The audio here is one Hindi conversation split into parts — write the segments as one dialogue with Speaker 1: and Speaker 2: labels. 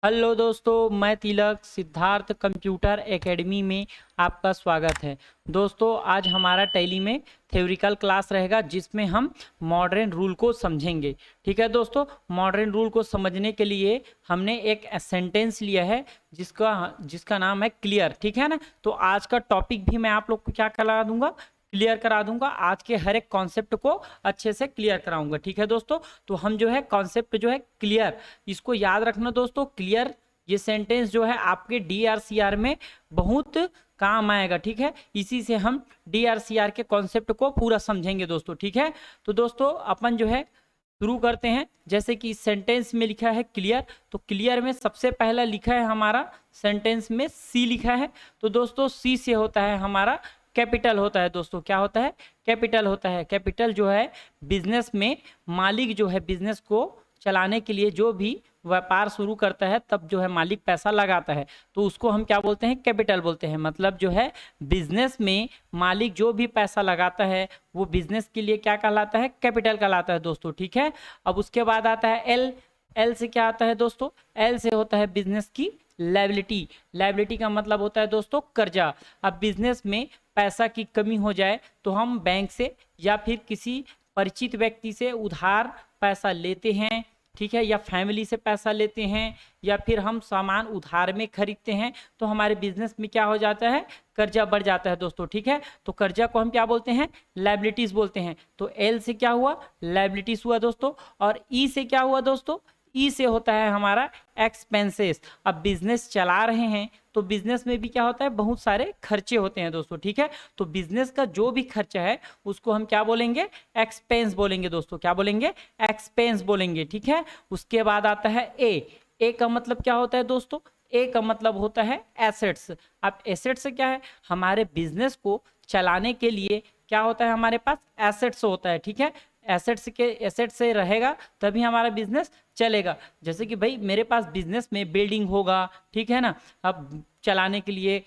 Speaker 1: हेलो दोस्तों, मैं तिलक सिद्धार्थ कंप्यूटर एकेडमी में आपका स्वागत है। दोस्तों, आज हमारा टैली में थ्योरिकल क्लास रहेगा जिसमें हम मॉडर्न रूल को समझेंगे। ठीक है दोस्तों, मॉडर्न रूल को समझने के लिए हमने एक सेंटेंस लिया है जिसका नाम है क्लियर। ठीक है ना। तो आज का टॉपिक भी मैं आप लोग को क्या करा दूंगा, क्लियर करा दूंगा। आज के हर एक कॉन्सेप्ट को अच्छे से क्लियर कराऊंगा। ठीक है दोस्तों, तो हम जो है कॉन्सेप्ट जो है क्लियर, इसको याद रखना दोस्तों। क्लियर ये सेंटेंस जो है आपके डीआरसीआर में बहुत काम आएगा। ठीक है, इसी से हम डीआरसीआर के कॉन्सेप्ट को पूरा समझेंगे दोस्तों। ठीक है, तो दोस्तों अपन जो है शुरू करते हैं। जैसे कि इस सेंटेंस में लिखा है क्लियर, तो क्लियर में सबसे पहला लिखा है हमारा सेंटेंस में सी लिखा है। तो दोस्तों सी से होता है हमारा कैपिटल होता है दोस्तों। क्या होता है? कैपिटल होता है। कैपिटल जो है बिजनेस में मालिक जो है बिजनेस को चलाने के लिए जो भी व्यापार शुरू करता है तब जो है मालिक पैसा लगाता है, तो उसको हम क्या बोलते हैं? कैपिटल बोलते हैं। मतलब जो है बिजनेस में मालिक जो भी पैसा लगाता है वो बिजनेस के लिए क्या कहलाता है? कैपिटल कहलाता है दोस्तों। ठीक है, अब उसके बाद आता है एल। एल से क्या आता है दोस्तों? एल से होता है बिजनेस की लायबिलिटी। लायबिलिटी का मतलब होता है दोस्तों कर्जा। अब बिजनेस में पैसा की कमी हो जाए तो हम बैंक से या फिर किसी परिचित व्यक्ति से उधार पैसा लेते हैं। ठीक है, या फैमिली से पैसा लेते हैं, या फिर हम सामान उधार में खरीदते हैं, तो हमारे बिजनेस में क्या हो जाता है? कर्जा बढ़ जाता है दोस्तों। ठीक है, तो कर्जा को हम क्या बोलते हैं? लायबिलिटीज बोलते हैं। तो एल से क्या हुआ? लायबिलिटीज हुआ दोस्तों। और ई से क्या हुआ दोस्तों? ई से होता है हमारा एक्सपेंसेस। अब बिजनेस चला रहे हैं तो बिजनेस में भी क्या होता है? बहुत सारे खर्चे होते हैं दोस्तों। ठीक है, तो बिजनेस का जो भी खर्चा है उसको हम क्या बोलेंगे? एक्सपेंस बोलेंगे दोस्तों। क्या बोलेंगे? एक्सपेंस बोलेंगे। ठीक है, उसके बाद आता है ए। ए का मतलब क्या होता है दोस्तों? ए का मतलब होता है एसेट्स। अब एसेट्स क्या है? हमारे बिजनेस को चलाने के लिए क्या होता है? हमारे पास एसेट्स होता है। ठीक है, एसेट से रहेगा तभी हमारा बिजनेस चलेगा। जैसे कि भाई मेरे पास बिजनेस में बिल्डिंग होगा, ठीक है ना, अब चलाने के लिए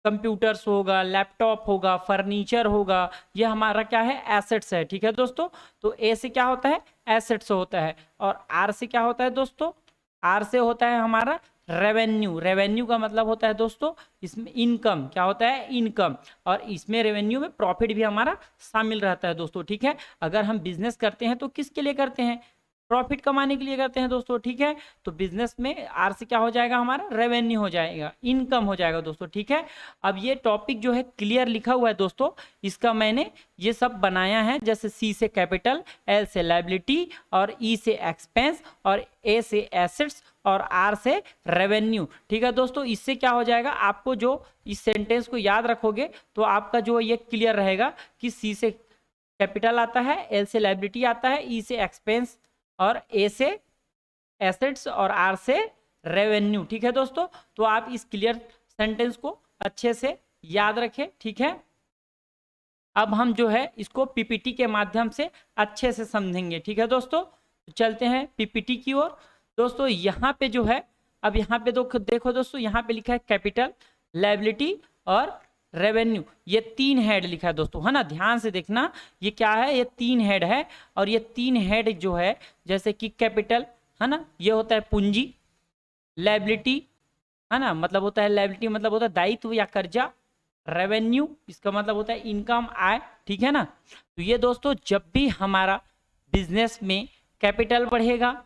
Speaker 1: कंप्यूटर्स होगा, लैपटॉप होगा, फर्नीचर होगा, ये हमारा क्या है? एसेट्स है। ठीक है दोस्तों, तो ए से क्या होता है? एसेट्स होता है। और आर से क्या होता है दोस्तों? आर से होता है हमारा रेवेन्यू। रेवेन्यू का मतलब होता है दोस्तों इसमें इनकम। क्या होता है? इनकम। और इसमें रेवेन्यू में प्रॉफिट भी हमारा शामिल रहता है दोस्तों। ठीक है, अगर हम बिजनेस करते हैं तो किसके लिए करते हैं? प्रॉफिट कमाने के लिए करते हैं दोस्तों। ठीक है, तो बिजनेस में आर से क्या हो जाएगा? हमारा रेवेन्यू हो जाएगा, इनकम हो जाएगा दोस्तों। ठीक है, अब ये टॉपिक जो है क्लियर लिखा हुआ है दोस्तों, इसका मैंने ये सब बनाया है। जैसे सी से कैपिटल, एल से लायबिलिटी, और ई से एक्सपेंस, और ए से एसेट्स, और आर से रेवेन्यू। ठीक है दोस्तों, इससे क्या हो जाएगा? आपको जो इस सेंटेंस को याद रखोगे तो आपका जो ये क्लियर रहेगा कि सी से कैपिटल आता है, एल से लायबिलिटी आता है, ई से एक्सपेंस, और ए से एसेट्स, और आर से रेवेन्यू। ठीक है दोस्तों, तो आप इस क्लियर सेंटेंस को अच्छे से याद रखें। ठीक है, अब हम जो है इसको पीपीटी के माध्यम से अच्छे से समझेंगे। ठीक है दोस्तों, तो चलते हैं पीपीटी की ओर। दोस्तों यहाँ पे जो है, अब यहाँ पे देखो दोस्तों, यहाँ पे लिखा है कैपिटल, लायबिलिटी और रेवेन्यू। ये तीन हेड लिखा है दोस्तों, है ना। ध्यान से देखना, ये क्या है? ये तीन हेड है। और ये तीन हेड जो है, जैसे कि कैपिटल है ना, ये होता है पूंजी। लायबिलिटी है ना, मतलब होता है लायबिलिटी मतलब होता है दायित्व या कर्जा। रेवेन्यू इसका मतलब होता है इनकम, आय। ठीक है ना, तो ये दोस्तों जब भी हमारा बिजनेस में कैपिटल बढ़ेगा,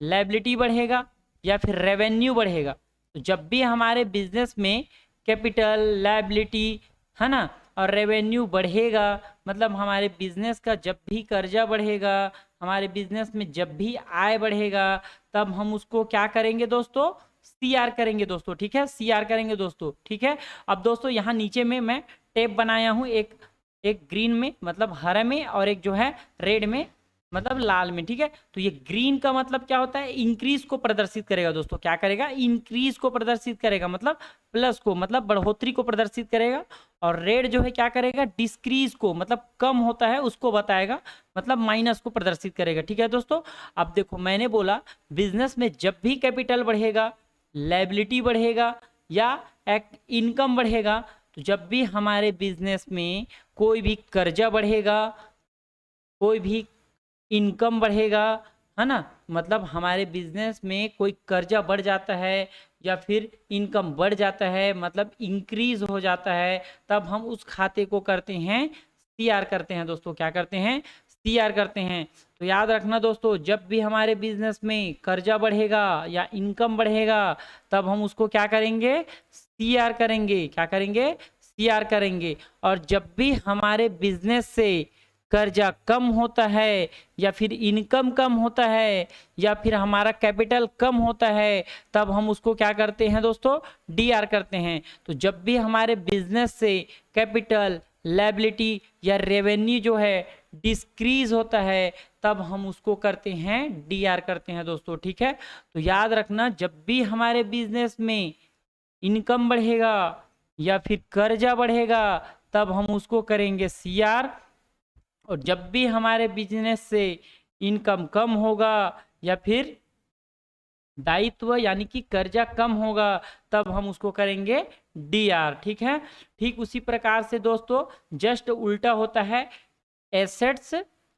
Speaker 1: लायबिलिटी बढ़ेगा, या फिर रेवेन्यू बढ़ेगा, तो जब भी हमारे बिजनेस में कैपिटल, लायबिलिटी है ना, और रेवेन्यू बढ़ेगा, मतलब हमारे बिजनेस का जब भी कर्जा बढ़ेगा, हमारे बिजनेस में जब भी आय बढ़ेगा, तब हम उसको क्या करेंगे दोस्तों? सीआर करेंगे दोस्तों। ठीक है, सीआर करेंगे दोस्तों। ठीक है, अब दोस्तों यहाँ नीचे में मैं टेप बनाया हूँ, एक एक ग्रीन में मतलब हरे में, और एक जो है रेड में मतलब लाल में। ठीक है, तो ये ग्रीन का मतलब क्या होता है? इंक्रीज को प्रदर्शित करेगा दोस्तों। क्या करेगा? इंक्रीज को प्रदर्शित करेगा, मतलब प्लस को, मतलब बढ़ोतरी को प्रदर्शित करेगा। और रेड जो है क्या करेगा? डिस्क्रीज को, मतलब कम होता है उसको बताएगा, मतलब माइनस को प्रदर्शित करेगा। ठीक है दोस्तों, अब देखो मैंने बोला बिजनेस में जब भी कैपिटल बढ़ेगा, लायबिलिटी बढ़ेगा, या इनकम बढ़ेगा, तो जब भी हमारे बिजनेस में कोई भी कर्जा बढ़ेगा, कोई भी इनकम बढ़ेगा, है ना, मतलब हमारे बिजनेस में कोई कर्जा बढ़ जाता है या फिर इनकम बढ़ जाता है, मतलब इंक्रीज हो जाता है, तब हम उस खाते को करते हैं सीआर करते हैं दोस्तों। क्या करते हैं? सीआर करते हैं। तो याद रखना दोस्तों, जब भी हमारे बिजनेस में कर्जा बढ़ेगा या इनकम बढ़ेगा तब हम उसको क्या करेंगे? सीआर करेंगे। क्या करेंगे? सीआर करेंगे। और जब भी हमारे बिजनेस से कर्जा कम होता है या फिर इनकम कम होता है या फिर हमारा कैपिटल कम होता है तब हम उसको क्या करते हैं दोस्तों? डीआर करते हैं। तो जब भी हमारे बिजनेस से कैपिटल, लायबिलिटी या रेवेन्यू जो है डिस्क्रीज होता है तब हम उसको करते हैं डीआर करते हैं दोस्तों। ठीक है, तो याद रखना, जब भी हमारे बिजनेस में इनकम बढ़ेगा या फिर कर्जा बढ़ेगा तब हम उसको करेंगे सीआर, और जब भी हमारे बिजनेस से इनकम कम होगा या फिर दायित्व यानी कि कर्जा कम होगा तब हम उसको करेंगे डीआर। ठीक है, ठीक उसी प्रकार से दोस्तों जस्ट उल्टा होता है एसेट्स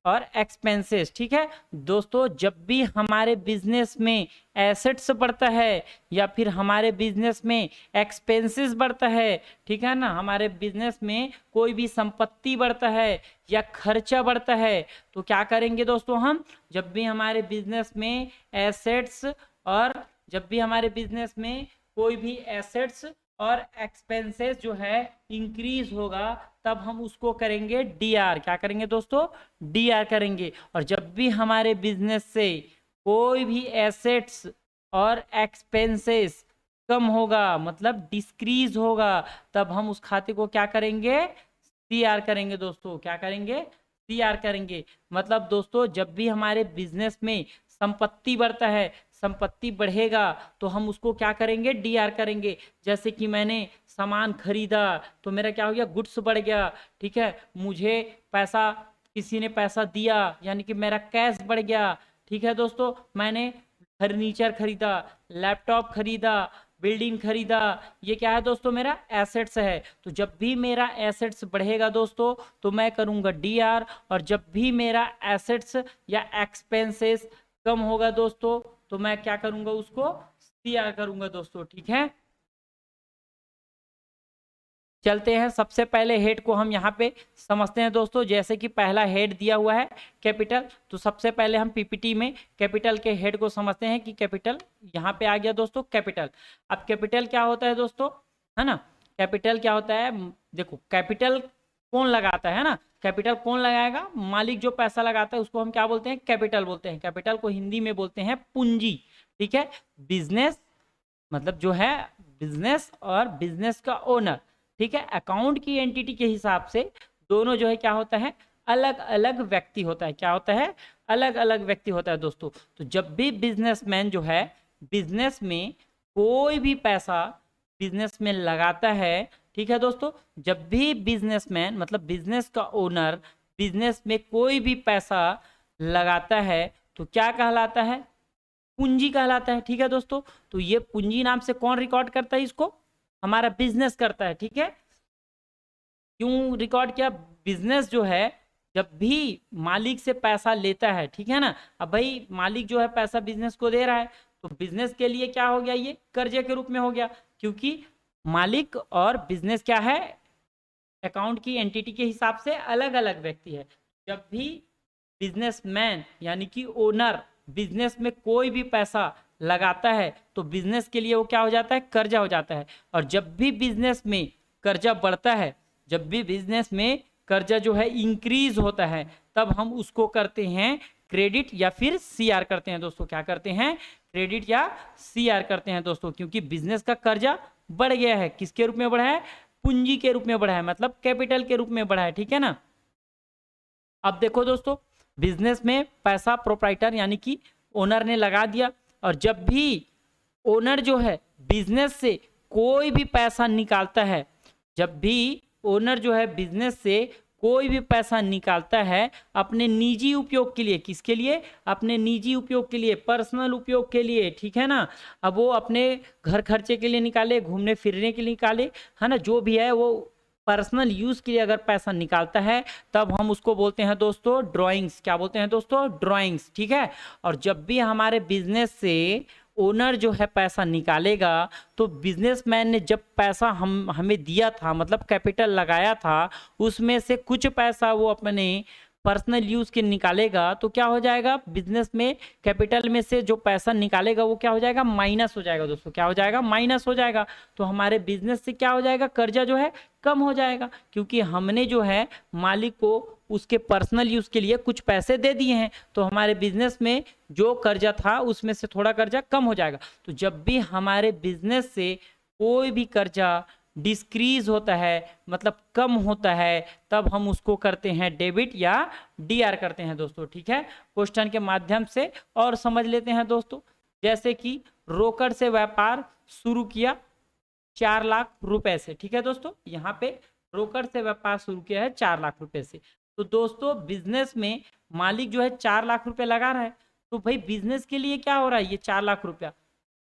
Speaker 1: और एक्सपेंसेस। ठीक है दोस्तों, जब भी हमारे बिजनेस में एसेट्स बढ़ता है या फिर हमारे बिजनेस में एक्सपेंसेस बढ़ता है, ठीक है ना, हमारे बिजनेस में कोई भी संपत्ति बढ़ता है या खर्चा बढ़ता है तो क्या करेंगे दोस्तों? हम जब भी हमारे बिजनेस में एसेट्स और जब भी हमारे बिजनेस में कोई भी एसेट्स और एक्सपेंसेस जो है इंक्रीज होगा तब हम उसको करेंगे डीआर। क्या करेंगे दोस्तों? डीआर करेंगे। और जब भी हमारे बिजनेस से कोई भी एसेट्स और एक्सपेंसेस कम होगा मतलब डिस्क्रीज होगा तब हम उस खाते को क्या करेंगे? सीआर करेंगे दोस्तों। क्या करेंगे? सीआर करेंगे। मतलब दोस्तों जब भी हमारे बिजनेस में संपत्ति बढ़ता है, संपत्ति बढ़ेगा तो हम उसको क्या करेंगे? डीआर करेंगे। जैसे कि मैंने सामान खरीदा तो मेरा क्या हो गया? गुड्स बढ़ गया। ठीक है, मुझे पैसा, किसी ने पैसा दिया यानी कि मेरा कैश बढ़ गया। ठीक है दोस्तों, मैंने फर्नीचर खरीदा, लैपटॉप खरीदा, बिल्डिंग खरीदा, ये क्या है दोस्तों? मेरा एसेट्स है। तो जब भी मेरा एसेट्स बढ़ेगा दोस्तों तो मैं करूंगा डीआर, और जब भी मेरा एसेट्स या एक्सपेंसेस कम होगा दोस्तों तो मैं क्या करूंगा? उसको सीआर करूंगा दोस्तों। ठीक है, चलते हैं सबसे पहले हेड को हम यहाँ पे समझते हैं दोस्तों। जैसे कि पहला हेड दिया हुआ है कैपिटल, तो सबसे पहले हम पीपीटी में कैपिटल के हेड को समझते हैं कि कैपिटल यहाँ पे आ गया दोस्तों कैपिटल। अब कैपिटल क्या होता है दोस्तों, है ना? कैपिटल क्या होता है? देखो, कैपिटल कौन लगाता है ना? कैपिटल कौन लगाएगा? मालिक जो पैसा लगाता है उसको हम क्या बोलते हैं? कैपिटल बोलते हैं। कैपिटल को हिंदी में बोलते हैं पूंजी। ठीक है, बिजनेस मतलब जो है बिजनेस और बिजनेस का ओनर, ठीक है, अकाउंट की एंटिटी के हिसाब से दोनों जो है क्या होता है? अलग अलग व्यक्ति होता है। क्या होता है? अलग अलग व्यक्ति होता है दोस्तों। तो जब भी बिजनेसमैन जो है बिजनेस में कोई भी पैसा बिजनेस में लगाता है, ठीक है दोस्तों, जब भी बिजनेसमैन मतलब बिजनेस का ओनर बिजनेस में कोई भी पैसा लगाता है तो क्या कहलाता है? पूंजी कहलाता है। ठीक है दोस्तों, तो ये पूंजी नाम से कौन रिकॉर्ड करता है इसको? हमारा बिजनेस करता है। ठीक है, क्यों रिकॉर्ड किया? बिजनेस जो है जब भी मालिक से पैसा लेता है, ठीक है ना, अब भाई मालिक जो है पैसा बिजनेस को दे रहा है तो बिजनेस के लिए क्या हो गया? ये कर्जे के रूप में हो गया, क्योंकि मालिक और बिजनेस क्या है? अकाउंट की एंटिटी के हिसाब से अलग अलग व्यक्ति है। जब भी बिजनेसमैन यानी कि ओनर बिजनेस में कोई भी पैसा लगाता है तो बिजनेस के लिए वो क्या हो जाता है? कर्जा हो जाता है। और जब भी बिजनेस में कर्जा बढ़ता है, जब भी बिजनेस में कर्जा जो है इंक्रीज होता है तब हम उसको करते हैं क्रेडिट या फिर सीआर करते हैं दोस्तों। क्या करते हैं? क्रेडिट या सीआर करते हैं दोस्तों, क्योंकि बिजनेस का कर्जा बढ़ गया है। किसके रूप में बढ़ा है? पूंजी के रूप में बढ़ा है, मतलब कैपिटल के रूप में बढ़ा है। ठीक है ना? अब देखो दोस्तों, बिजनेस में पैसा प्रोप्राइटर यानी कि ओनर ने लगा दिया, और जब भी ओनर जो है बिजनेस से कोई भी पैसा निकालता है, जब भी ओनर जो है बिजनेस से कोई भी पैसा निकालता है अपने निजी उपयोग के लिए, किसके लिए? अपने निजी उपयोग के लिए, पर्सनल उपयोग के लिए। ठीक है ना? अब वो अपने घर खर्चे के लिए निकाले, घूमने फिरने के लिए निकाले, है ना, जो भी है वो पर्सनल यूज के लिए अगर पैसा निकालता है तब हम उसको बोलते हैं दोस्तों ड्राइंग्स। क्या बोलते हैं दोस्तों? ड्राइंग्स। ठीक है। और जब भी हमारे बिजनेस से ओनर जो है पैसा निकालेगा तो बिजनेसमैन ने जब पैसा हमें दिया था, मतलब कैपिटल लगाया था, उसमें से कुछ पैसा वो अपने पर्सनल यूज के निकालेगा तो क्या हो जाएगा? बिजनेस में कैपिटल में से जो पैसा निकालेगा वो क्या हो जाएगा? माइनस हो जाएगा दोस्तों। क्या हो जाएगा? माइनस हो जाएगा। तो हमारे बिजनेस से क्या हो जाएगा? कर्जा जो है कम हो जाएगा, क्योंकि हमने जो है मालिक को उसके पर्सनल यूज के लिए कुछ पैसे दे दिए हैं, तो हमारे बिजनेस में जो कर्जा था उसमें से थोड़ा कर्जा कम हो जाएगा। तो जब भी हमारे बिजनेस से कोई भी कर्जा डिस्क्रीज होता है, मतलब कम होता है, तब हम उसको करते हैं डेबिट या डीआर करते हैं दोस्तों। ठीक है। क्वेश्चन के माध्यम से और समझ लेते हैं दोस्तों। जैसे कि रोकड़ से व्यापार शुरू किया 4 लाख रुपए से। ठीक है दोस्तों, यहाँ पे रोकड़ से व्यापार शुरू किया है 4 लाख रुपए से। तो दोस्तों बिजनेस में मालिक जो है 4 लाख रुपए लगा रहा है, तो भाई बिजनेस के लिए क्या हो रहा है? ये 4 लाख रुपया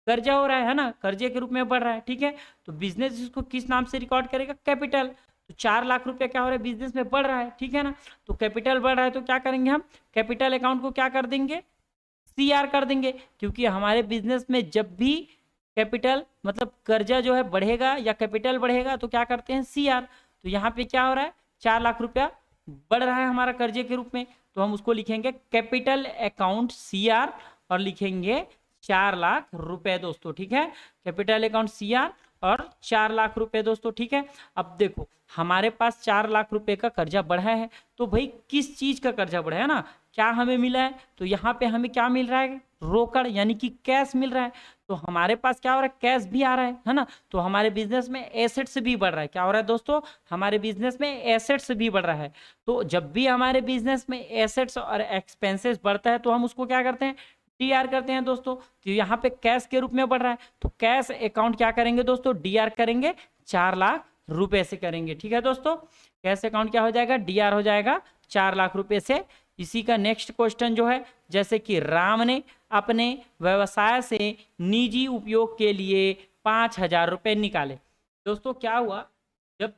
Speaker 1: कर्जा हो रहा है ना, कर्जे के रूप में बढ़ रहा है। ठीक है। तो बिजनेस इसको किस नाम से रिकॉर्ड करेगा? कैपिटल। तो 4 लाख रुपया क्या हो रहा है? बिजनेस में बढ़ रहा है। ठीक है ना। तो कैपिटल बढ़ रहा है तो क्या करेंगे हम? कैपिटल अकाउंट को क्या कर देंगे? सीआर कर देंगे, क्योंकि हमारे बिजनेस में जब भी कैपिटल मतलब कर्जा जो है बढ़ेगा या कैपिटल बढ़ेगा तो क्या करते हैं? सीआर। तो यहाँ पे क्या हो रहा है? 4 लाख रुपया बढ़ रहा है हमारा कर्जे के रूप में, तो हम उसको लिखेंगे कैपिटल अकाउंट सीआर और लिखेंगे 4 लाख रुपए दोस्तों। ठीक है। कैपिटल अकाउंट सीआर और 4 लाख रुपए दोस्तों। ठीक है। अब देखो हमारे पास 4 लाख रुपए का कर्जा बढ़ा है, तो भाई किस चीज का कर्जा बढ़ा है ना, क्या हमें मिला है? तो यहाँ पे हमें क्या मिल रहा है? रोकड़ यानी कि कैश मिल रहा है। तो हमारे पास क्या हो रहा है? कैश भी आ रहा है ना। तो हमारे बिजनेस में एसेट्स भी बढ़ रहा है। क्या हो रहा है दोस्तों? हमारे बिजनेस में एसेट्स भी बढ़ रहा है। तो जब भी हमारे बिजनेस में एसेट्स और एक्सपेंसेस बढ़ता है तो हम उसको क्या करते हैं? डीआर करते हैं दोस्तों। तो यहाँ पे कैश के रूप में बढ़ रहा है, तो कैश अकाउंट क्या करेंगे दोस्तों? डीआर करेंगे 4 लाख रुपए से करेंगे। ठीक है दोस्तों, कैश अकाउंट क्या हो जाएगा? डीआर हो जाएगा 4 लाख रुपए से। इसी का नेक्स्ट क्वेश्चन जो है, जैसे कि राम ने अपने व्यवसाय से निजी उपयोग के लिए 5,000 रुपए निकाले। दोस्तों क्या हुआ? जब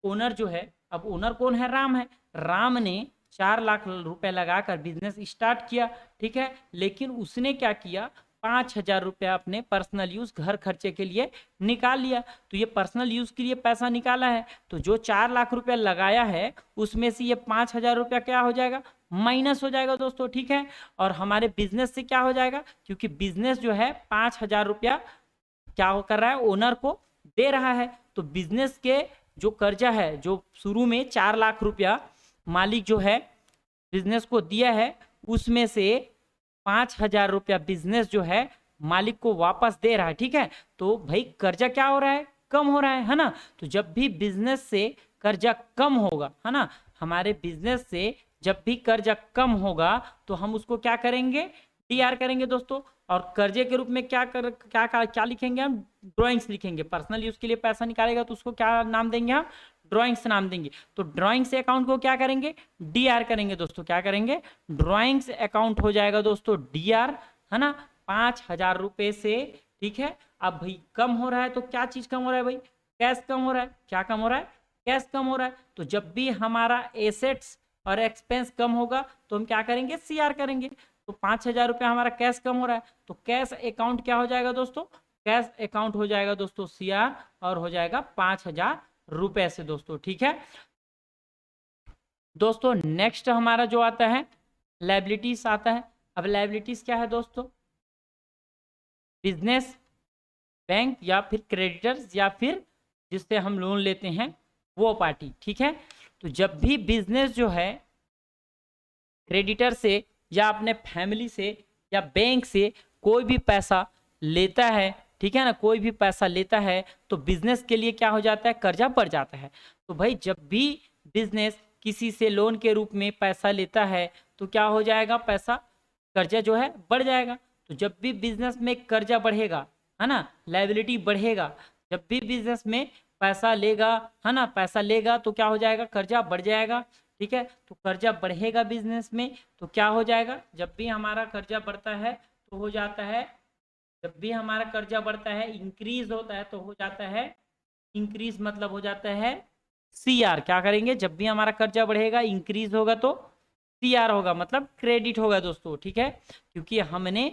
Speaker 1: ओनर जो है, अब ओनर कौन है? राम है। राम ने 4 लाख रुपए लगाकर बिजनेस स्टार्ट किया। ठीक है। लेकिन उसने क्या किया? 5,000 रुपया अपने पर्सनल यूज घर खर्चे के लिए निकाल लिया। तो ये पर्सनल यूज के लिए पैसा निकाला है, तो जो 4 लाख रुपया लगाया है उसमें से ये 5,000 रुपया क्या हो जाएगा? माइनस हो जाएगा दोस्तों। ठीक है। और हमारे बिजनेस से क्या हो जाएगा? क्योंकि बिजनेस जो है 5,000 रुपया क्या कर रहा है? ओनर को दे रहा है। तो बिजनेस के जो कर्जा है, जो शुरू में 4 लाख रुपया मालिक जो है बिजनेस को दिया है, उसमें से 5,000 रुपया बिजनेस जो है मालिक को वापस दे रहा है। ठीक है। तो भाई कर्जा क्या हो रहा है? कम हो रहा है ना। तो जब भी बिजनेस से कर्जा कम होगा, है ना, हमारे बिजनेस से जब भी कर्जा कम होगा तो हम उसको क्या करेंगे? डीआर करेंगे दोस्तों। और कर्जे के रूप में क्या लिखेंगे? हम ड्राइंग्स लिखेंगे। पर्सनल यूज के लिए पैसा निकालेगा तो उसको क्या नाम देंगे? हम ड्राइंग्स नाम देंगे। तो ड्राइंग्स अकाउंट को क्या करेंगे? डीआर करेंगे दोस्तों। क्या करेंगे? ड्राइंग्स अकाउंट हो जाएगा दोस्तों डीआर, है ना, 5,000 रुपए से। ठीक है। अब भाई कम हो रहा है तो क्या चीज कम हो रहा है? भाई कैश कम हो रहा है। क्या कम हो रहा है? कैश कम हो रहा है। तो जब भी हमारा एसेट्स और एक्सपेंस कम होगा तो हम क्या करेंगे? सीआर करेंगे। तो 5,000 रुपया हमारा कैश कम हो रहा है, तो कैश अकाउंट क्या हो जाएगा दोस्तों? कैश अकाउंट हो जाएगा दोस्तों सीआर और हो जाएगा 5,000 रुपए से दोस्तों। ठीक है दोस्तों। नेक्स्ट हमारा जो आता है लायबिलिटीज आता है। अब लायबिलिटीज क्या है दोस्तों? बिजनेस, बैंक या फिर क्रेडिटर्स या फिर जिससे हम लोन लेते हैं वो पार्टी। ठीक है। तो जब भी बिजनेस जो है क्रेडिटर से या अपने फैमिली से या बैंक से कोई भी पैसा लेता है, ठीक है ना, कोई भी पैसा लेता है तो बिजनेस के लिए क्या हो जाता है? कर्जा बढ़ जाता है। तो भाई जब भी बिजनेस किसी से लोन के रूप में पैसा लेता है तो क्या हो जाएगा? पैसा कर्जा जो है बढ़ जाएगा। तो जब भी बिजनेस में कर्जा बढ़ेगा, है ना, लायबिलिटी बढ़ेगा। जब भी बिजनेस में पैसा लेगा, है ना, पैसा लेगा तो क्या हो जाएगा? कर्जा बढ़ जाएगा। ठीक है। तो कर्जा बढ़ेगा बिजनेस में तो क्या हो जाएगा? जब भी हमारा कर्जा बढ़ता है तो हो जाता है, जब भी हमारा कर्जा बढ़ता है इंक्रीज होता है तो हो जाता है इंक्रीज, मतलब हो जाता है CR। क्या करेंगे, जब भी हमारा कर्जा बढ़ेगा, इंक्रीज होगा तो CR होगा, मतलब क्रेडिट होगा दोस्तों, ठीक है। क्योंकि हमने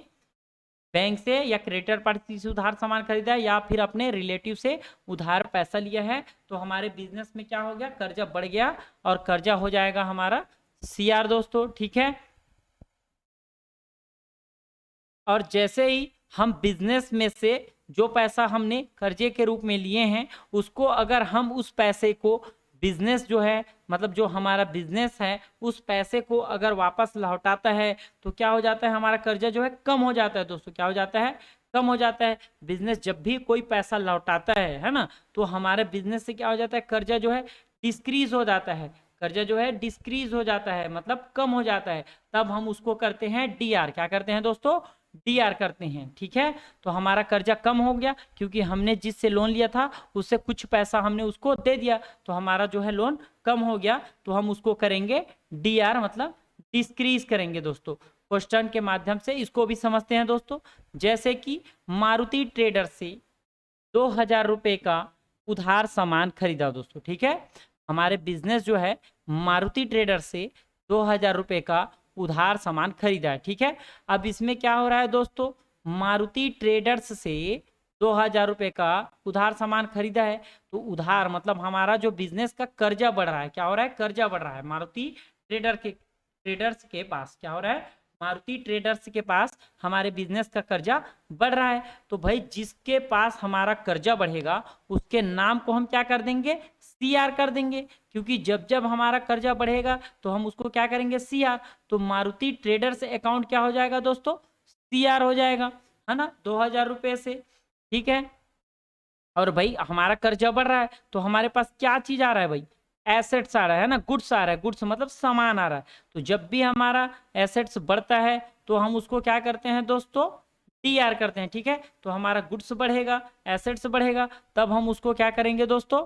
Speaker 1: बैंक से या क्रेडिटर पार्टी से उधार सामान खरीदा है या फिर अपने रिलेटिव से उधार पैसा लिया है, तो हमारे बिजनेस में क्या हो गया, कर्जा बढ़ गया और कर्जा हो जाएगा हमारा CR दोस्तों, ठीक है। और जैसे ही हम बिजनेस में से जो पैसा हमने कर्जे के रूप में लिए हैं, उसको अगर हम उस पैसे को बिजनेस जो है, मतलब जो हमारा बिजनेस है, उस पैसे को अगर वापस लौटाता है, तो क्या हो जाता है, हमारा कर्जा जो है कम हो जाता है दोस्तों। क्या हो जाता है, कम हो जाता है। बिजनेस जब भी कोई पैसा लौटाता है ना, तो हमारे बिजनेस से क्या हो जाता है, कर्जा जो है डिस्क्रीज हो जाता है। कर्जा जो है डिस्क्रीज हो जाता है, मतलब कम हो जाता है। तब हम उसको करते हैं DR। क्या करते हैं दोस्तों, DR करते हैं, ठीक है। तो हमारा कर्जा कम हो गया, क्योंकि हमने जिससे लोन लिया था उससे कुछ पैसा हमने उसको दे दिया, तो हमारा जो है लोन कम हो गया, तो हम उसको करेंगे DR, मतलब डिस्क्रीज करेंगे दोस्तों। क्वेश्चन के माध्यम से इसको भी समझते हैं दोस्तों। जैसे कि मारुति ट्रेडर से 2000 रुपये का उधार सामान खरीदा दोस्तों, ठीक है। हमारे बिजनेस जो है मारुति ट्रेडर से 2000 रुपये का उधार सामान खरीदा है, ठीक है। अब इसमें क्या हो रहा है दोस्तों, मारुति ट्रेडर्स से 2000 रुपये का उधार सामान खरीदा है, तो उधार मतलब हमारा जो बिजनेस का कर्जा बढ़ रहा है। क्या हो रहा है, कर्जा बढ़ रहा है। मारुति ट्रेडर्स के पास क्या हो रहा है, मारुति ट्रेडर्स के पास हमारे बिजनेस का कर्जा बढ़ रहा है। तो भाई जिसके पास हमारा कर्जा बढ़ेगा उसके नाम को हम क्या कर देंगे, CR कर देंगे। क्योंकि जब जब हमारा कर्जा बढ़ेगा तो हम उसको क्या करेंगे, CR। तो मारुति ट्रेडर्स अकाउंट क्या हो जाएगा दोस्तों, CR हो जाएगा, है ना, 2000 रुपये से, ठीक है। और भाई हमारा कर्जा बढ़ रहा है, तो हमारे पास क्या चीज आ रहा है भाई, एसेट्स आ रहा है ना, गुड्स आ रहा है। गुड्स मतलब सामान आ रहा है। तो जब भी हमारा एसेट्स बढ़ता है तो हम उसको क्या करते हैं दोस्तों, DR करते हैं, ठीक है। तो हमारा गुड्स बढ़ेगा, एसेट्स बढ़ेगा, तब हम उसको क्या करेंगे दोस्तों,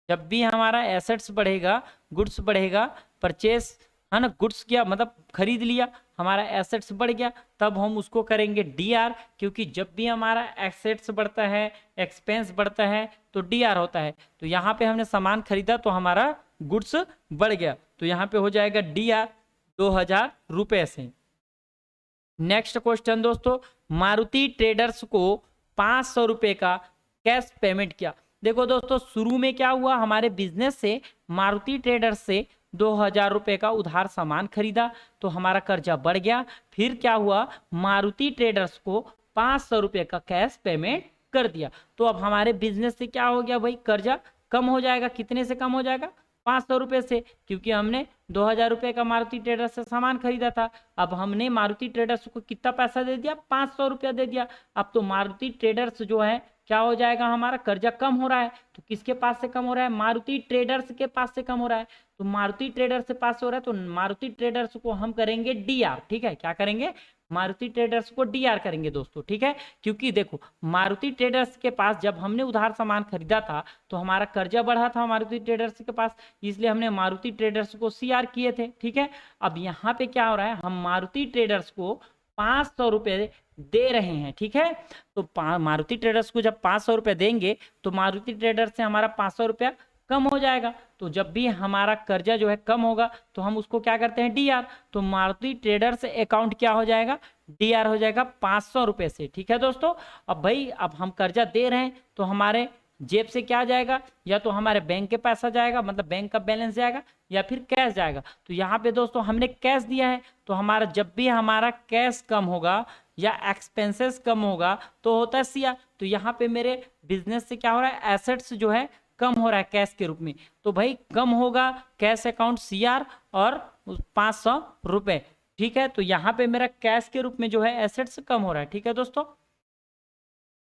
Speaker 1: जब भी हमारा एसेट्स बढ़ेगा, गुड्स बढ़ेगा, परचेस, है ना, गुड्स किया मतलब खरीद लिया, हमारा एसेट्स बढ़ गया, तब हम उसको करेंगे DR। क्योंकि जब भी हमारा एसेट्स बढ़ता है, एक्सपेंस बढ़ता है, तो DR होता है। तो यहाँ पे हमने सामान खरीदा तो हमारा गुड्स बढ़ गया, तो यहाँ पे हो जाएगा DR 2000 रुपये से। नेक्स्ट क्वेश्चन दोस्तों, मारुति ट्रेडर्स को 500 रुपये का कैश पेमेंट किया। देखो दोस्तों, शुरू में क्या हुआ, हमारे बिजनेस से मारुति ट्रेडर्स से 2000 रुपये का उधार सामान खरीदा, तो हमारा कर्जा बढ़ गया। फिर क्या हुआ, मारुति ट्रेडर्स को 500 रुपये का कैश पेमेंट कर दिया। तो अब हमारे बिजनेस से क्या हो गया भाई, कर्जा कम हो जाएगा। कितने से कम हो जाएगा, 500 रुपये से, क्योंकि हमने 2000 रुपये का मारुति ट्रेडर्स से सामान खरीदा था। अब हमने मारुति ट्रेडर्स को कितना पैसा दे दिया, 500 रुपया दे दिया। अब तो मारुति ट्रेडर्स जो है क्या हो जाएगा, हमारा कर्जा कम हो रहा है। तो किसके पास से कम हो रहा है, मारुति ट्रेडर्स के पास से कम हो रहा है। तो मारुति ट्रेडर्स से पास हो रहा है, तो मारुति ट्रेडर्स को हम करेंगे DR, ठीक है। क्या करेंगे, मारुति ट्रेडर्स को DR करेंगे दोस्तों, ठीक है। क्योंकि देखो, मारुति ट्रेडर्स के पास जब हमने उधार सामान खरीदा था तो हमारा कर्जा बढ़ा था मारुति ट्रेडर्स के पास, इसलिए हमने मारुति ट्रेडर्स को CR किए थे, ठीक है। अब यहाँ पे क्या हो रहा है, हम मारुति ट्रेडर्स को 500 रुपये दे रहे हैं, ठीक है। तो मारुति ट्रेडर्स को जब 500 रुपये देंगे तो मारुति ट्रेडर्स से हमारा 500 रुपया कम हो जाएगा। तो जब भी हमारा कर्जा जो है कम होगा तो हम उसको क्या करते हैं, DR। तो मारुति ट्रेडर्स अकाउंट क्या हो जाएगा, DR हो जाएगा 500 रुपये से, ठीक है दोस्तों। अब भाई अब हम कर्जा दे रहे हैं तो हमारे जेब से क्या जाएगा, या तो हमारे बैंक के पैसा जाएगा, मतलब बैंक का बैलेंस जाएगा, या फिर कैश जाएगा। तो यहाँ पे दोस्तों हमने कैश दिया है, तो हमारा जब भी हमारा कैश कम होगा या एक्सपेंसेस कम होगा तो होता है CR। तो यहाँ पे मेरे बिजनेस से क्या हो रहा है, एसेट्स जो है कम हो रहा है कैश के रूप में। तो भाई कम होगा कैश अकाउंट CR और 500 रुपये, ठीक है। तो यहाँ पे मेरा कैश के रूप में जो है एसेट्स कम हो रहा है, ठीक है दोस्तों।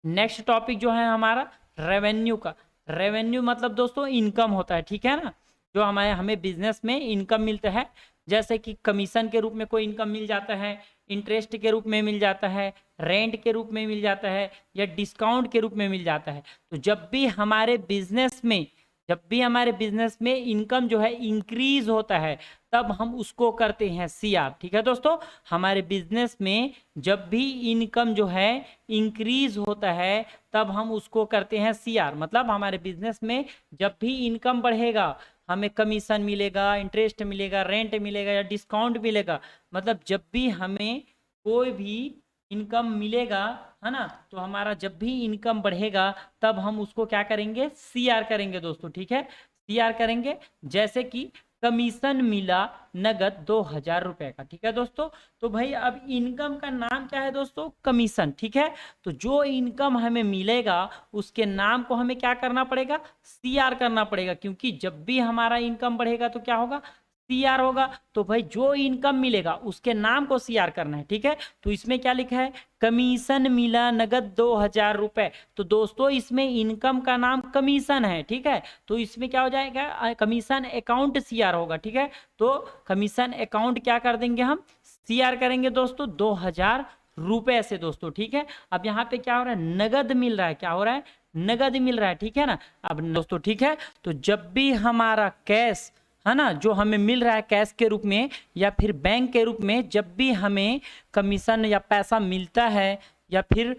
Speaker 1: नेक्स्ट टॉपिक जो है हमारा रेवेन्यू का। रेवेन्यू मतलब दोस्तों इनकम होता है, ठीक है ना, जो हमें बिजनेस में इनकम मिलता है। जैसे कि कमीशन के रूप में कोई इनकम मिल जाता है, इंटरेस्ट के रूप में मिल जाता है, रेंट के रूप में मिल जाता है, या डिस्काउंट के रूप में मिल जाता है। तो जब भी हमारे बिजनेस में जब भी हमारे बिजनेस में इनकम जो है इंक्रीज होता है तब हम उसको करते हैं CR। ठीक है दोस्तों, हमारे बिजनेस में जब भी इनकम जो है इंक्रीज होता है तब हम उसको करते हैं CR। मतलब हमारे बिजनेस में जब भी इनकम बढ़ेगा, हमें कमीशन मिलेगा, इंटरेस्ट मिलेगा, रेंट मिलेगा या डिस्काउंट मिलेगा, मतलब जब भी हमें कोई भी इनकम मिलेगा, है ना, तो हमारा जब भी इनकम बढ़ेगा तब हम उसको क्या करेंगे, CR करेंगे दोस्तों। ठीक है, CR करेंगे। जैसे कि कमीशन मिला नगद 2000 रुपए का। ठीक है दोस्तों, तो भाई अब इनकम का नाम क्या है दोस्तों, कमीशन। ठीक है, तो जो इनकम हमें मिलेगा उसके नाम को हमें क्या करना पड़ेगा, CR करना पड़ेगा, क्योंकि जब भी हमारा इनकम बढ़ेगा तो क्या होगा, CR होगा। तो भाई जो इनकम मिलेगा उसके नाम को CR करना है। ठीक है, तो इसमें क्या लिखा है, कमीशन मिला नगद 2000 रुपए। तो दोस्तों इसमें इनकम का नाम कमीशन है। ठीक है, तो इसमें क्या हो जाएगा, कमीशन अकाउंट CR होगा। ठीक है, तो कमीशन अकाउंट क्या कर देंगे हम, CR करेंगे दोस्तों 2000 रुपए से दोस्तों। ठीक है, अब यहाँ पे क्या हो रहा है, नगद मिल रहा है, क्या हो रहा है, नगद मिल रहा है। ठीक है ना, अब दोस्तों ठीक है, तो जब भी हमारा कैश है ना, जो हमें मिल रहा है कैश के रूप में या फिर बैंक के रूप में, जब भी हमें कमीशन या पैसा मिलता है या फिर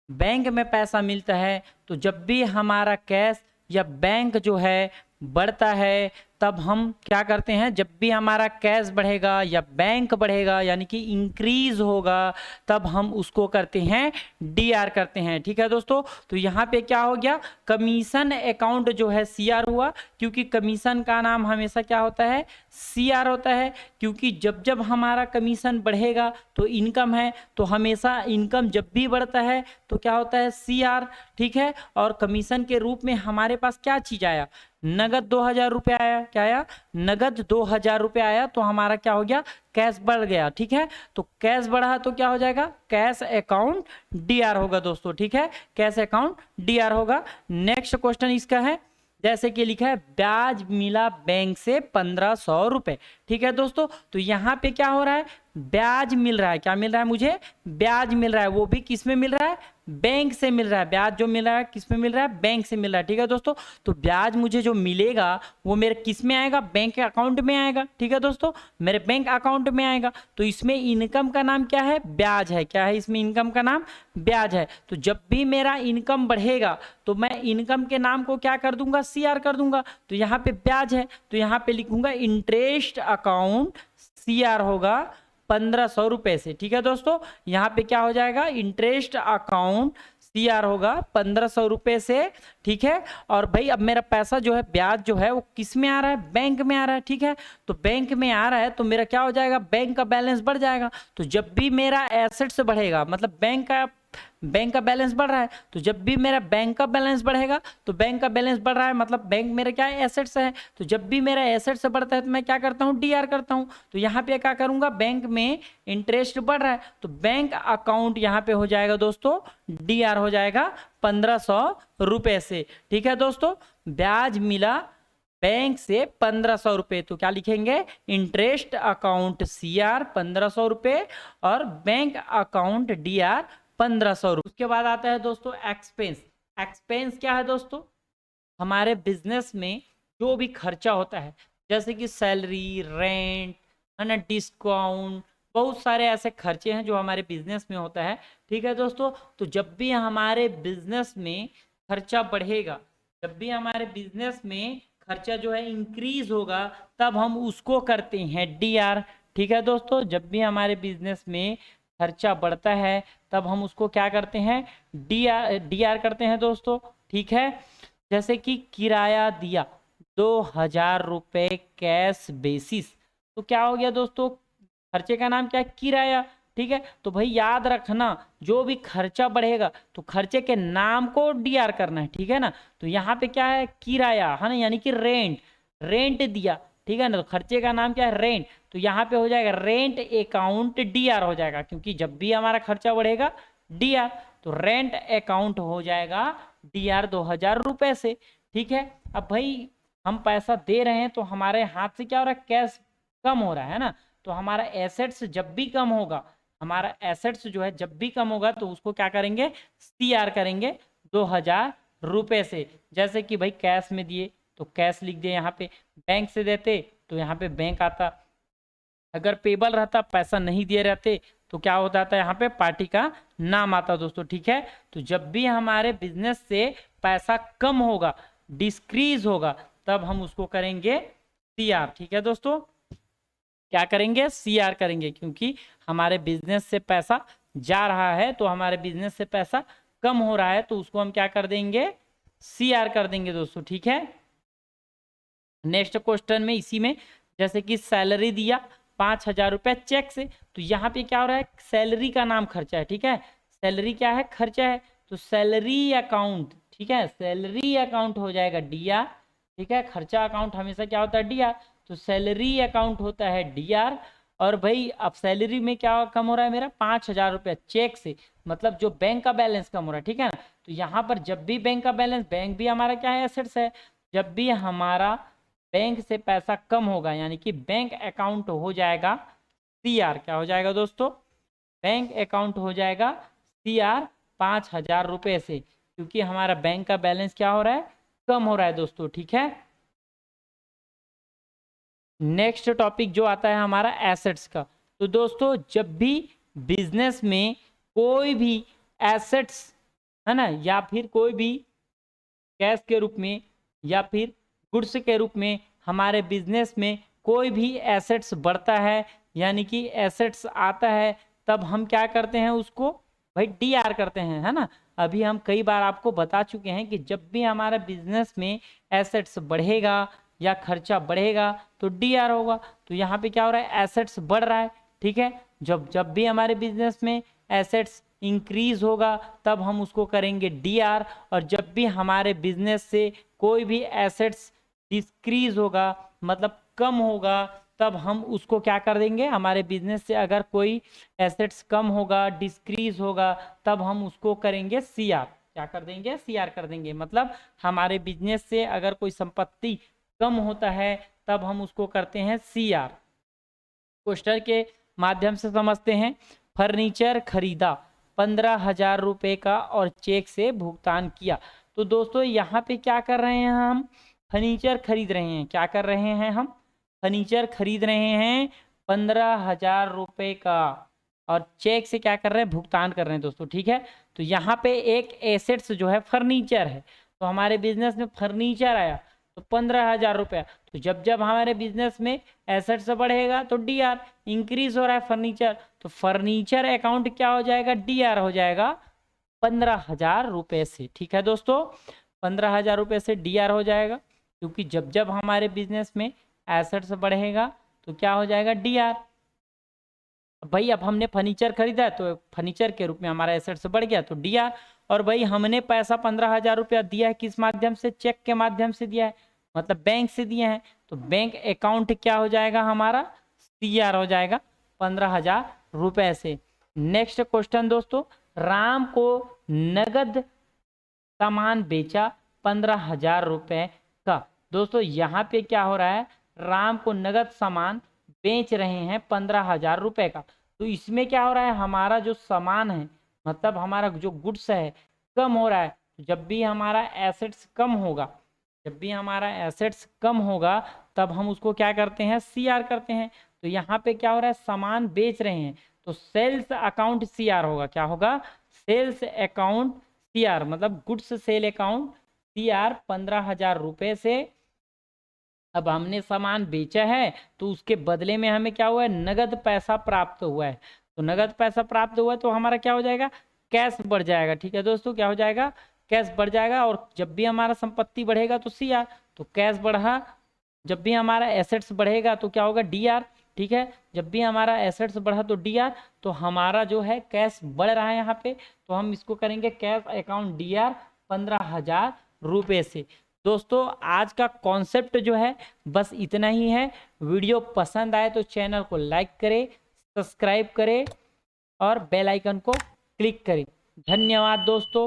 Speaker 1: बैंक में पैसा मिलता है, तो जब भी हमारा कैश या बैंक जो है बढ़ता है तब हम क्या करते हैं, जब भी हमारा कैश बढ़ेगा या बैंक बढ़ेगा यानी कि इंक्रीज होगा तब हम उसको करते हैं DR करते हैं। ठीक है दोस्तों, तो यहाँ पे क्या हो गया, कमीशन अकाउंट जो है CR हुआ, क्योंकि कमीशन का नाम हमेशा क्या होता है, CR होता है, क्योंकि जब जब हमारा कमीशन बढ़ेगा तो इनकम है, तो हमेशा इनकम जब भी बढ़ता है तो क्या होता है, CR। ठीक है, और कमीशन के रूप में हमारे पास क्या चीज आया, नगद 2000 रुपये आया। क्या आया, नगद 2000 रुपये आया, तो हमारा क्या हो गया, कैश बढ़ गया। ठीक है, तो कैश बढ़ा तो क्या हो जाएगा, कैश अकाउंट DR होगा दोस्तों। ठीक है, कैश अकाउंट DR होगा। नेक्स्ट क्वेश्चन इसका है, जैसे कि लिखा है ब्याज मिला बैंक से 1500 रुपए। ठीक है दोस्तों, तो यहाँ पे क्या हो रहा है, ब्याज मिल रहा है, क्या मिल रहा है, मुझे ब्याज मिल रहा है, वो भी किस में मिल रहा है, बैंक से मिल रहा है। ब्याज जो मिल रहा है किस में मिल रहा है, बैंक से मिल रहा है। ठीक है दोस्तों, तो ब्याज मुझे जो मिलेगा वो मेरे किस में आएगा, बैंक के अकाउंट में आएगा। ठीक है दोस्तों, मेरे बैंक अकाउंट में आएगा। तो इसमें इनकम का नाम क्या है, ब्याज है। क्या है इसमें, इनकम का नाम ब्याज है। तो जब भी मेरा इनकम बढ़ेगा तो मैं इनकम के नाम को क्या कर दूंगा, CR कर दूंगा। तो यहाँ पे ब्याज है तो यहाँ पे लिखूंगा इंटरेस्ट अकाउंट, CR होगा 1500 रुपए से। ठीक है दोस्तों, यहाँ पे क्या हो जाएगा, इंटरेस्ट अकाउंट CR होगा 1500 रुपए से। ठीक है, और भाई अब मेरा पैसा जो है, ब्याज जो है वो किस में आ रहा है, बैंक में आ रहा है। ठीक है, तो बैंक में आ रहा है तो मेरा क्या हो जाएगा, बैंक का बैलेंस बढ़ जाएगा। तो जब भी मेरा एसेट्स बढ़ेगा, मतलब बैंक का बैलेंस बढ़ रहा है, तो जब भी मेरा बैंक का बैलेंस बढ़ेगा तो बैंक का बैलेंस बढ़ रहा है, मतलब बैंक मेरा क्या है, एसेट्स है। तो जब भी मेरा एसेट्स बढ़ता है तो मैं क्या करता हूँ, DR करता हूँ। तो यहाँ पे क्या करूंगा, बैंक में इंटरेस्ट बढ़ रहा है तो बैंक अकाउंट यहाँ पे हो जाएगा दोस्तों, DR हो जाएगा 1500 रुपए से। ठीक है दोस्तों, ब्याज मिला बैंक से 1500 रुपए, तो क्या लिखेंगे, इंटरेस्ट अकाउंट CR 1500 रुपए और बैंक अकाउंट DR 1500 रुपए। उसके बाद आता है दोस्तों एक्सपेंस। एक्सपेंस क्या है दोस्तों, हमारे बिजनेस में जो भी खर्चा होता है, जैसे कि सैलरी, रेंट, है ना, डिस्काउंट, बहुत सारे ऐसे खर्चे हैं जो हमारे बिजनेस में होता है। ठीक है दोस्तों, तो जब भी हमारे बिजनेस में खर्चा बढ़ेगा, जब भी हमारे बिजनेस में खर्चा जो है इंक्रीज होगा तब हम उसको करते हैं DR। ठीक है दोस्तों, जब भी हमारे बिजनेस में खर्चा बढ़ता है तब हम उसको क्या करते हैं, DR करते हैं दोस्तों। ठीक है, जैसे कि किराया दिया 2000 रुपये कैश बेसिस, तो क्या हो गया दोस्तों, खर्चे का नाम क्या है, किराया। ठीक है, तो भाई याद रखना जो भी खर्चा बढ़ेगा तो खर्चे के नाम को DR करना है। ठीक है ना, तो यहाँ पे क्या है, किराया है ना, यानी कि रेंट, रेंट दिया। ठीक है ना, तो खर्चे का नाम क्या है, रेंट। तो यहाँ पे हो जाएगा रेंट अकाउंट DR हो जाएगा, क्योंकि जब भी हमारा खर्चा बढ़ेगा DR, तो रेंट अकाउंट हो जाएगा DR 2000 रुपए से। ठीक है, अब भाई हम पैसा दे रहे हैं तो हमारे हाथ से क्या हो रहा है, कैश कम हो रहा है ना, तो हमारा एसेट्स जब भी कम होगा, हमारा एसेट्स जो है जब भी कम होगा तो उसको क्या करेंगे, CR करेंगे 2000 रुपए से। जैसे कि भाई कैश में दिए तो कैश लिख दिया यहाँ पे। बैंक से देते तो यहाँ पे बैंक आता। अगर पेबल रहता, पैसा नहीं दिए रहते, तो क्या होता था यहाँ पे पार्टी का नाम आता दोस्तों। ठीक है, तो जब भी हमारे बिजनेस से पैसा कम होगा, डिस्क्रीज होगा, तब हम उसको करेंगे CR। ठीक है दोस्तों, क्या करेंगे? CR करेंगे, क्योंकि हमारे बिजनेस से पैसा जा रहा है, तो हमारे बिजनेस से पैसा कम हो रहा है, तो उसको हम क्या कर देंगे? CR कर देंगे दोस्तों। ठीक है, नेक्स्ट क्वेश्चन में इसी में जैसे कि सैलरी दिया 5,000 रुपये चेक से, तो यहाँ पे क्या हो रहा है? सैलरी का नाम खर्चा है। ठीक है, सैलरी क्या है? खर्चा है, तो सैलरी अकाउंट। ठीक है, सैलरी अकाउंट हो जाएगा DR। ठीक है, खर्चा अकाउंट हमेशा क्या होता है? DR। तो सैलरी अकाउंट होता है DR। और भाई अब सैलरी में क्या कम हो रहा है मेरा? 5,000 रुपये चेक से, मतलब जो बैंक का बैलेंस कम हो रहा है। ठीक है ना, तो यहाँ पर जब भी बैंक का बैलेंस, बैंक भी हमारा क्या है? एसेट्स है। जब भी हमारा बैंक से पैसा कम होगा, यानी कि बैंक अकाउंट हो जाएगा CR। क्या हो जाएगा दोस्तों? बैंक अकाउंट हो जाएगा CR 5,000 रुपये से, क्योंकि हमारा बैंक का बैलेंस क्या हो रहा है? कम हो रहा है दोस्तों। ठीक है, नेक्स्ट टॉपिक जो आता है हमारा एसेट्स का। तो दोस्तों जब भी बिजनेस में कोई भी एसेट्स है ना, या फिर कोई भी कैश के रूप में या फिर गुड्स के रूप में हमारे बिजनेस में कोई भी एसेट्स बढ़ता है, यानी कि एसेट्स आता है, तब हम क्या करते हैं? उसको भाई DR करते हैं, है ना। अभी हम कई बार आपको बता चुके हैं कि जब भी हमारा बिजनेस में एसेट्स बढ़ेगा या खर्चा बढ़ेगा तो DR होगा। तो यहाँ पे क्या हो रहा है? एसेट्स बढ़ रहा है। ठीक है, जब भी हमारे बिजनेस में एसेट्स इंक्रीज होगा, तब हम उसको करेंगे DR। और जब भी हमारे बिजनेस से कोई भी एसेट्स डिक्रीज होगा, मतलब कम होगा, तब हम उसको क्या कर देंगे? हमारे बिजनेस से अगर कोई एसेट्स कम होगा, डिक्रीज होगा, तब हम उसको करेंगे CR। क्या कर देंगे? CR कर देंगे। मतलब हमारे बिजनेस से अगर कोई संपत्ति कम होता है, तब हम उसको करते हैं CR। क्वेश्चन के माध्यम से समझते हैं। फर्नीचर खरीदा 15,000 रुपये का और चेक से भुगतान किया। तो दोस्तों यहाँ पे क्या कर रहे हैं? हम फर्नीचर खरीद रहे हैं। क्या कर रहे हैं? हम फर्नीचर खरीद रहे हैं 15,000 रुपये का, और चेक से क्या कर रहे हैं? भुगतान कर रहे हैं दोस्तों। ठीक है, तो यहाँ पे एक एसेट्स जो है फर्नीचर है, तो हमारे बिजनेस में फर्नीचर आया तो 15,000 रुपया। तो जब हमारे बिजनेस में एसेट्स बढ़ेगा तो DR, इंक्रीज हो रहा है फर्नीचर, तो फर्नीचर अकाउंट क्या हो जाएगा? DR हो जाएगा 15,000 रुपये से। ठीक है दोस्तों, 15,000 रुपये से DR हो जाएगा, क्योंकि जब हमारे बिजनेस में एसेट्स बढ़ेगा तो क्या हो जाएगा? DR। भाई अब हमने फर्नीचर खरीदा तो फर्नीचर के रूप में हमारा एसेट्स बढ़ गया तो DR। और भाई हमने पैसा 15,000 रुपया दिया है, किस माध्यम से? चेक के माध्यम से दिया है, मतलब बैंक से दिए हैं, तो बैंक अकाउंट क्या हो जाएगा? हमारा CR हो जाएगा 15,000 रुपये से। नेक्स्ट क्वेश्चन दोस्तों, राम को नगद सामान बेचा 15,000 रुपये का। दोस्तों यहाँ पे क्या हो रहा है? राम को नगद सामान बेच रहे हैं 15,000 रुपये का। तो इसमें क्या हो रहा है? हमारा जो सामान है, मतलब हमारा जो गुड्स है, कम हो रहा है। जब भी हमारा एसेट्स कम होगा, जब भी हमारा एसेट्स कम होगा, तब हम उसको क्या करते हैं? CR करते हैं। तो यहाँ पे क्या हो रहा है? सामान बेच रहे हैं, तो सेल्स अकाउंट CR होगा। क्या होगा? सेल्स अकाउंट CR, मतलब गुड्स सेल अकाउंट CR 15,000 रुपये से। अब हमने सामान बेचा है, तो उसके बदले में हमें क्या हुआ है? नगद पैसा प्राप्त हुआ है। तो नगद पैसा प्राप्त हुआ है तो हमारा क्या हो जाएगा? कैश बढ़ जाएगा। ठीक है दोस्तों, क्या हो जाएगा? कैश बढ़ जाएगा। और जब भी हमारा संपत्ति बढ़ेगा तो CR, तो कैश बढ़ा। जब भी हमारा एसेट्स बढ़ेगा तो क्या होगा? DR। ठीक है, जब भी हमारा एसेट्स बढ़ा तो DR। तो हमारा जो है कैश बढ़ रहा है यहाँ पे, तो हम इसको करेंगे कैश अकाउंट DR 15,000 रुपये से। दोस्तों आज का कॉन्सेप्ट जो है बस इतना ही है। वीडियो पसंद आए तो चैनल को लाइक करें, सब्सक्राइब करें और बेल आइकन को क्लिक करें। धन्यवाद दोस्तों।